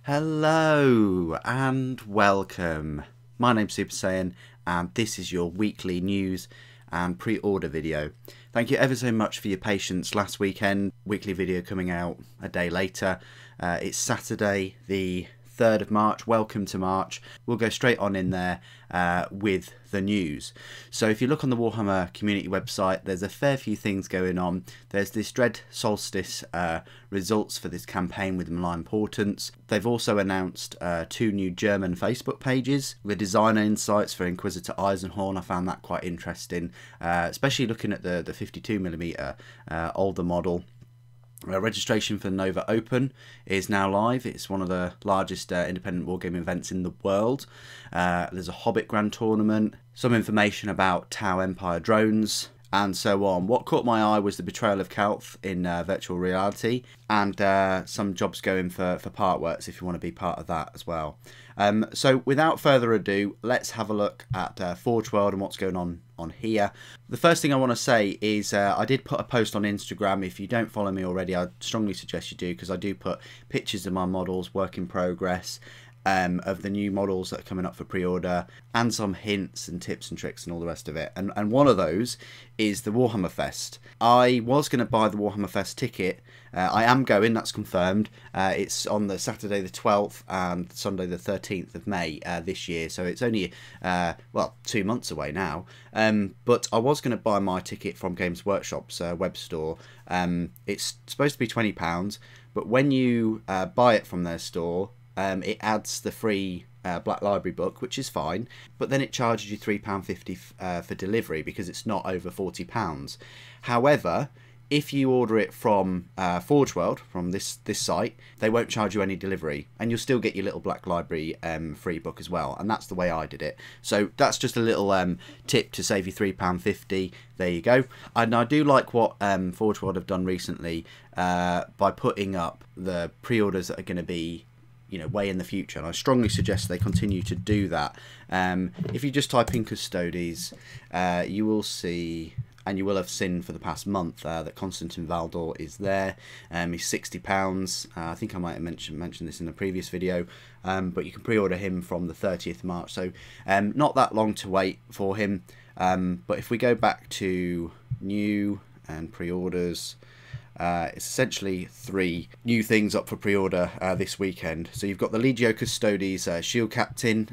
Hello and welcome. My name's Super Saiyan and this is your weekly news and pre-order video. Thank you ever so much for your patience last weekend. Weekly video coming out a day later. It's Saturday the 3rd of March. Welcome to March. We'll go straight on in there with the news. So if you look on the Warhammer community website, there's a fair few things going on. There's this Dread Solstice results for this campaign with Malign Portents. They've also announced 2 new German Facebook pages. The designer insights for Inquisitor Eisenhorn, I found that quite interesting, especially looking at the 52mm older model. Registration for Nova Open is now live. It's one of the largest independent wargame events in the world. There's a Hobbit Grand Tournament, some information about Tau Empire drones, and so on. What caught my eye was the Betrayal of Calth in virtual reality, and some jobs going for Partworks if you want to be part of that as well. So without further ado, let's have a look at Forge World and what's going on here. The first thing I want to say is I did put a post on Instagram. If you don't follow me already, I strongly suggest you do, because I do put pictures of my models, work in progress, of the new models that are coming up for pre-order, and some hints and tips and tricks and all the rest of it. And one of those is the Warhammer Fest. I was going to buy the Warhammer Fest ticket. I am going, that's confirmed. It's on the Saturday the 12th and Sunday the 13th of May this year, so it's only well, 2 months away now. But I was going to buy my ticket from Games Workshop's web store. It's supposed to be £20, but when you buy it from their store, it adds the free Black Library book, which is fine, but then it charges you £3.50 for delivery because it's not over £40. However, if you order it from Forge World, from this site, they won't charge you any delivery, and you'll still get your little Black Library free book as well, and that's the way I did it. So that's just a little tip to save you £3.50. There you go. And I do like what Forge World have done recently by putting up the pre-orders that are going to be, you know, way in the future, and I strongly suggest they continue to do that. If you just type in Custodes, you will see, and you will have seen for the past month, that Constantine Valdor is there. He's £60. I think I might have mentioned this in a previous video, but you can pre-order him from the 30th of March, so not that long to wait for him. But if we go back to new and pre-orders, it's essentially 3 new things up for pre-order this weekend. So you've got the Legio Custodes Shield Captain.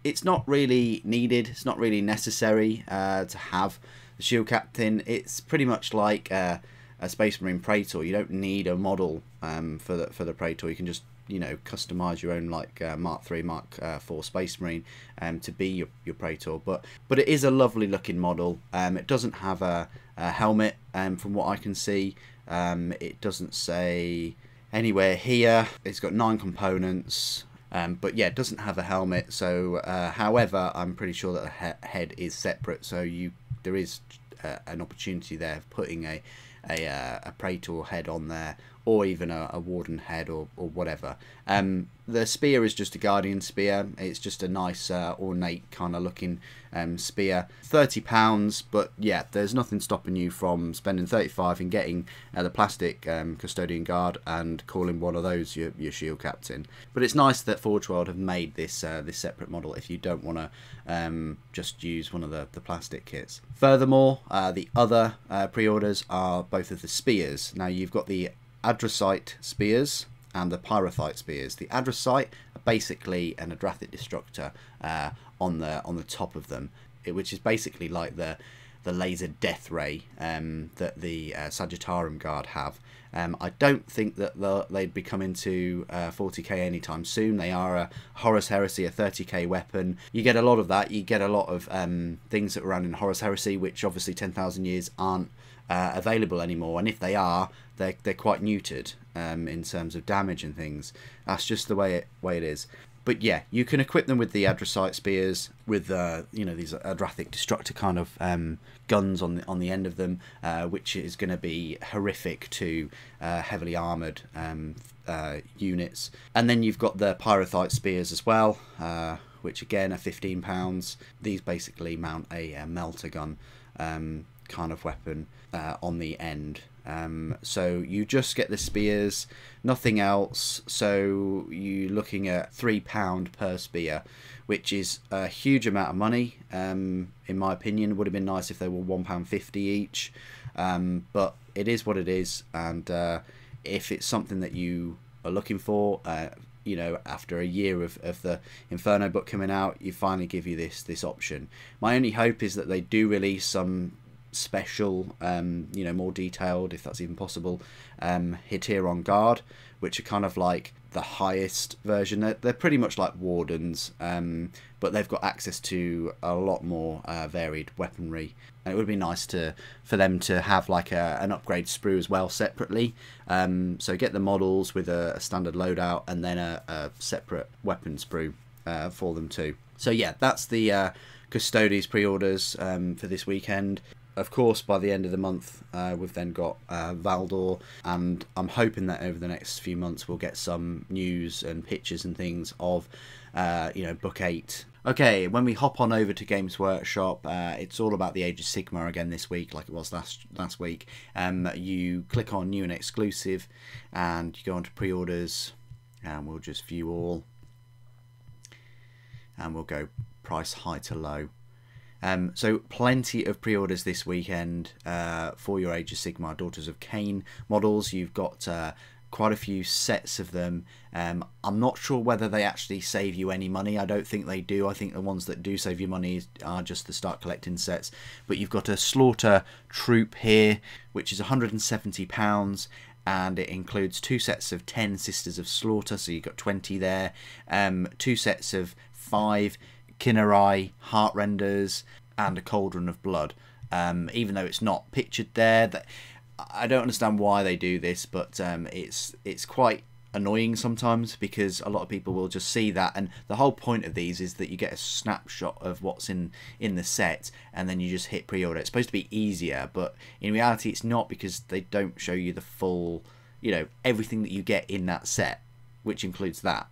It's not really needed, it's not really necessary to have the Shield Captain. It's pretty much like a Space Marine Praetor. You don't need a model for the Praetor. You can just, you know, customize your own, like Mark 3, Mark 4 Space Marine to be your Praetor. But it is a lovely looking model. It doesn't have a helmet from what I can see. It doesn't say anywhere here. It's got 9 components, but yeah, it doesn't have a helmet. So however, I'm pretty sure that the head is separate, so there is an opportunity there of putting a Praetor head on there, or even a Warden head, or whatever. The spear is just a Guardian spear. It's just a nice ornate kind of looking spear. £30, but yeah, there's nothing stopping you from spending £35 and getting the plastic Custodian Guard and calling one of those your Shield Captain. But it's nice that Forge World have made this this separate model if you don't want to just use one of the plastic kits. Furthermore, the other pre-orders are both of the spears. Now you've got the Adrasite spears and the Pyrothite spears. The Adrasite are basically an Adrathic Destructor on the top of them, which is basically like the laser death ray that the Sagittarium Guard have. I don't think that they'd be coming to 40k anytime soon. They are a Horus Heresy, a 30k weapon. You get a lot of that. You get a lot of things that were around in Horus Heresy, which obviously 10,000 years aren't available anymore, and if they are, they're quite neutered in terms of damage and things. That's just the way it is. But yeah, you can equip them with the Adrasite spears with you know, these Adrathic Destructor kind of guns on the end of them, which is going to be horrific to heavily armoured units. And then you've got the Pyrothite spears as well, which again are £15. These basically mount a melter gun kind of weapon on the end. So you just get the spears, nothing else. So you're looking at £3 per spear, which is a huge amount of money. In my opinion, it would have been nice if they were £1.50 each, but it is what it is. And if it's something that you are looking for, you know, after a year of the Inferno book coming out, you finally give you this option. My only hope is that they do release some special, you know, more detailed, if that's even possible, hit here on guard, which are kind of like the highest version. They're pretty much like wardens, but they've got access to a lot more varied weaponry, and it would be nice for them to have like an upgrade sprue as well separately. So get the models with a standard loadout and then a separate weapon sprue for them too. So yeah, that's the Custodes pre-orders for this weekend. Of course, by the end of the month, we've then got Valdor, and I'm hoping that over the next few months we'll get some news and pictures and things of, you know, Book 8. Okay, when we hop on over to Games Workshop, it's all about the Age of Sigmar again this week, like it was last week. You click on New and Exclusive, and you go on to Pre-orders, and we'll just view all, and we'll go price high to low. So plenty of pre-orders this weekend for your Age of Sigmar Daughters of Khaine models. You've got quite a few sets of them. I'm not sure whether they actually save you any money. I don't think they do. I think the ones that do save you money are just the start collecting sets. But you've got a Slaughter troop here, which is £170. And it includes 2 sets of 10 Sisters of Slaughter, so you've got 20 there. 2 sets of 5 Khaine heart renders and a Cauldron of Blood. Even though it's not pictured there, that I don't understand why they do this, but it's quite annoying sometimes, because a lot of people will just see that, and the whole point of these is that you get a snapshot of what's in the set and then you just hit pre-order. It's supposed to be easier, but in reality it's not, because they don't show you the full, you know, everything that you get in that set, which includes that,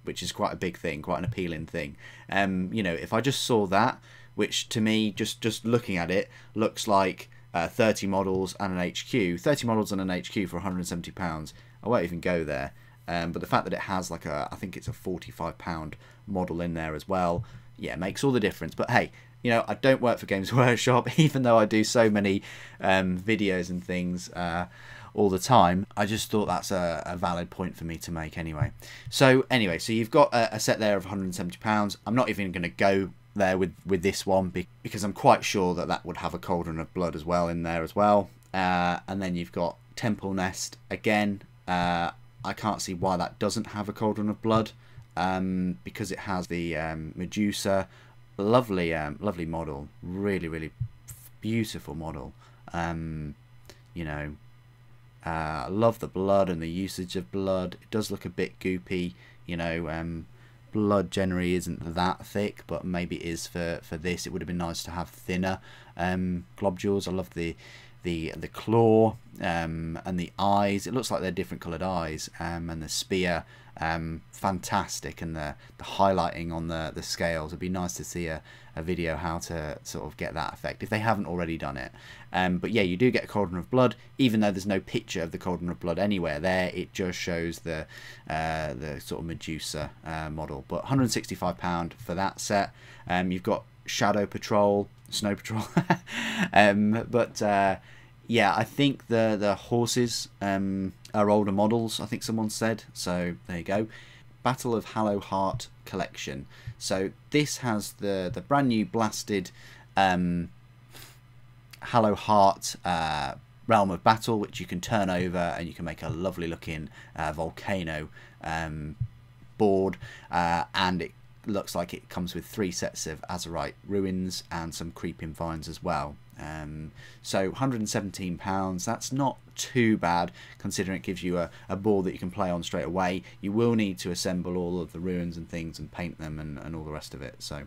which is quite a big thing, quite an appealing thing. You know, if I just saw that, which to me, just looking at it, looks like 30 models and an HQ. 30 models and an HQ for £170. I won't even go there. But the fact that it has like I think it's a £45 model in there as well, yeah, makes all the difference. But hey, you know, I don't work for Games Workshop, even though I do so many videos and things all the time. I just thought that's a valid point for me to make anyway. So anyway, so you've got a set there of £170. I'm not even going to go there with this one, because I'm quite sure that would have a Cauldron of Blood as well in there as well. And then you've got Temple Nest again. I can't see why that doesn't have a Cauldron of Blood, because it has the Medusa. Lovely lovely model, really beautiful model. You know, I love the blood and the usage of blood. It does look a bit goopy, you know. Blood generally isn't that thick, but maybe it is for this. It would have been nice to have thinner globules. I love the claw and the eyes. It looks like they're different coloured eyes, and the spear, fantastic, and the highlighting on the scales. It'd be nice to see a video how to sort of get that effect if they haven't already done it. But yeah, you do get a Cauldron of Blood, even though there's no picture of the Cauldron of Blood anywhere there. It just shows the sort of Medusa model. But £165 for that set. You've got Shadow Patrol, Snow Patrol, but yeah, I think the horses are older models, I think someone said, so there you go. Battle of Hallow Heart collection. So this has the brand new blasted Hallow Heart Realm of Battle, which you can turn over and you can make a lovely looking volcano board, and it looks like it comes with 3 sets of Azurite ruins and some creeping vines as well. So £117, that's not too bad, considering it gives you a board that you can play on straight away. You will need to assemble all of the ruins and things and paint them and all the rest of it. So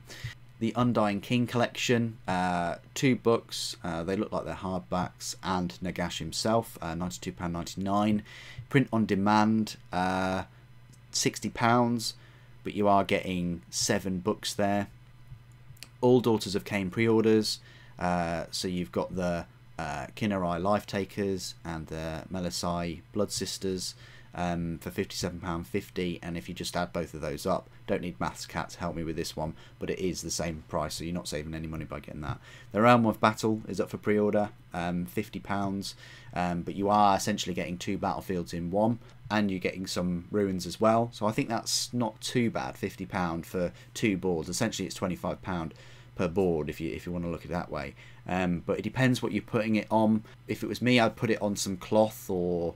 the Undying King collection, 2 books, they look like they're hardbacks, and Nagash himself, £92.99. Print on demand, £60, but you are getting 7 books there. All Daughters of Khaine pre-orders, So you've got the Khaine Life Takers and the Melisai Blood Sisters for £57.50, and if you just add both of those up, don't need Maths Cat to help me with this one, but it is the same price, so you're not saving any money by getting that. The Realm of Battle is up for pre-order, £50, but you are essentially getting 2 battlefields in one, and you're getting some ruins as well, so I think that's not too bad. £50 for 2 boards, essentially it's £25 per board if you want to look at it that way. But it depends what you're putting it on. If it was me, I'd put it on some cloth or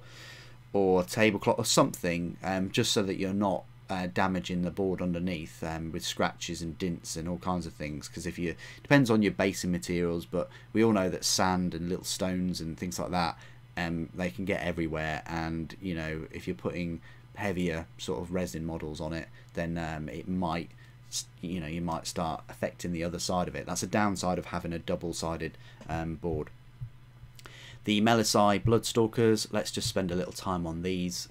tablecloth or something, just so that you're not damaging the board underneath with scratches and dints and all kinds of things, because if you depends on your basing materials, but we all know that sand and little stones and things like that, they can get everywhere, and you know, if you're putting heavier sort of resin models on it, then it might, you know, you might start affecting the other side of it. That's a downside of having a double-sided board. The Melisai Bloodstalkers, let's just spend a little time on these.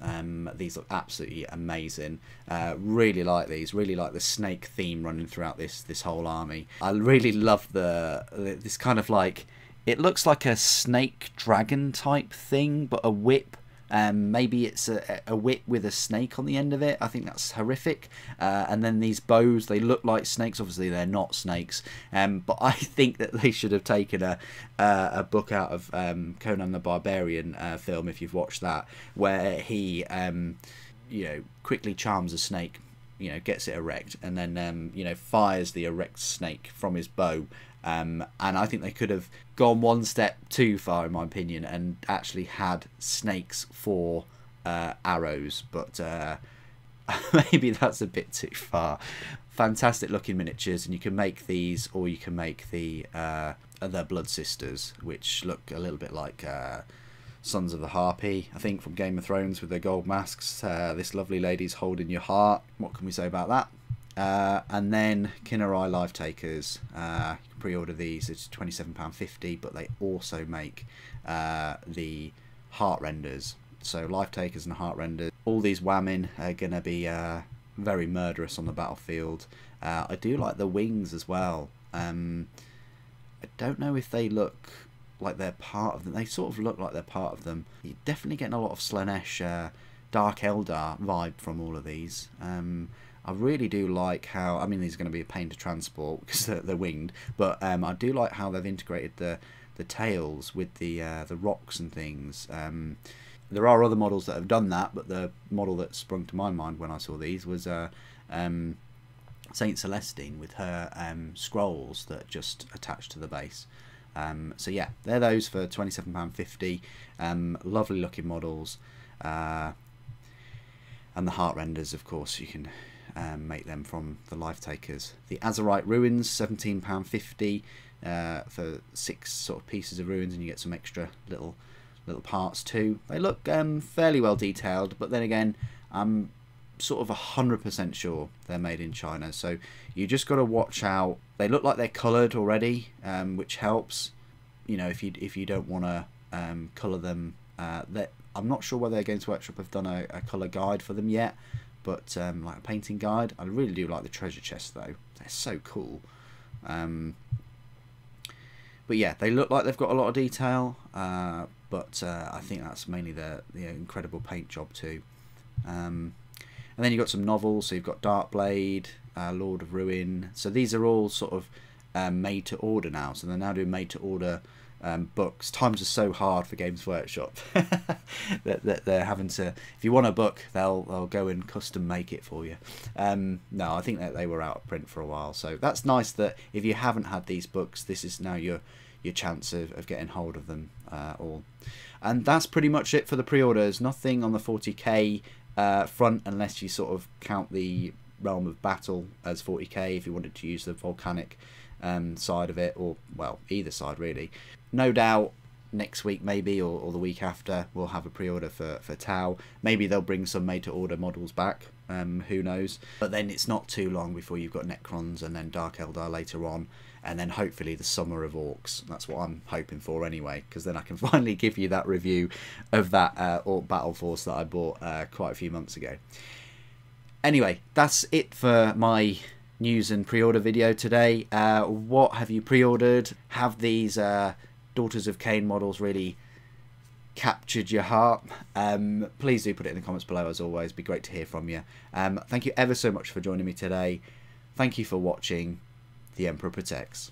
These look absolutely amazing. Really like these. Really like the snake theme running throughout this whole army. I really love this kind of like, it looks like a snake dragon type thing, but a whip. Maybe it's a whip with a snake on the end of it. I think that's horrific. And then these bows, they look like snakes. Obviously they're not snakes, but I think that they should have taken a book out of Conan the Barbarian film, if you've watched that, where he you know, quickly charms a snake, you know, gets it erect, and then you know, fires the erect snake from his bow. And I think they could have gone one step too far, in my opinion, and actually had snakes for arrows, but maybe that's a bit too far. Fantastic looking miniatures, and you can make these, or you can make the Blood Sisters, which look a little bit like Sons of the Harpy, I think, from Game of Thrones, with their gold masks. This lovely lady's holding your heart. What can we say about that? And then Khaine Life Takers, you can pre-order these. It's £27.50, but they also make the heart renders. So Life Takers and heart renders, all these whamming are going to be very murderous on the battlefield. I do like the wings as well. I don't know if they look like they're part of them. They sort of look like they're part of them. You're definitely getting a lot of Slaanesh, Dark Eldar vibe from all of these. I really do like how, I mean, these are going to be a pain to transport because they're winged, but I do like how they've integrated the tails with the rocks and things. There are other models that have done that, but the model that sprung to my mind when I saw these was Saint Celestine with her scrolls that just attach to the base. So yeah, they're those for £27.50. Lovely looking models, and the heart renders, of course, you can make them from the Life Takers. The Azerite Ruins, £17.50 for 6 sort of pieces of ruins, and you get some extra little parts too. They look fairly well detailed, but then again, I'm sort of 100% sure they're made in China, so you just got to watch out. They look like they're coloured already, which helps. You know, if you don't want to colour them, I'm not sure whether Games Workshop have done a colour guide for them yet, but like a painting guide. I really do like the treasure chests though; they're so cool. But yeah, they look like they've got a lot of detail, but I think that's mainly the incredible paint job too. And then you've got some novels, so you've got Darkblade, Lord of Ruin. So these are all sort of made to order now. So they're now doing made to order books. Times are so hard for Games Workshop that they're having to, if you want a book, they'll go and custom make it for you. No, I think that they were out of print for a while. So that's nice that if you haven't had these books, this is now your chance of getting hold of them all. And that's pretty much it for the pre-orders. Nothing on the 40k front, unless you sort of count the Realm of Battle as 40k if you wanted to use the volcanic side of it, or well, either side really. No doubt next week maybe, or the week after, we'll have a pre-order for Tau. Maybe they'll bring some made to order models back, who knows. But then it's not too long before you've got Necrons and then Dark Eldar later on, and then hopefully the Summer of Orcs. That's what I'm hoping for anyway, because then I can finally give you that review of that Orc Battle Force that I bought quite a few months ago. Anyway, that's it for my news and pre-order video today. What have you pre-ordered? Have these Daughters of Khaine models really captured your heart? Please do put it in the comments below, as always. It'd be great to hear from you. Thank you ever so much for joining me today. Thank you for watching. The Emperor Protects.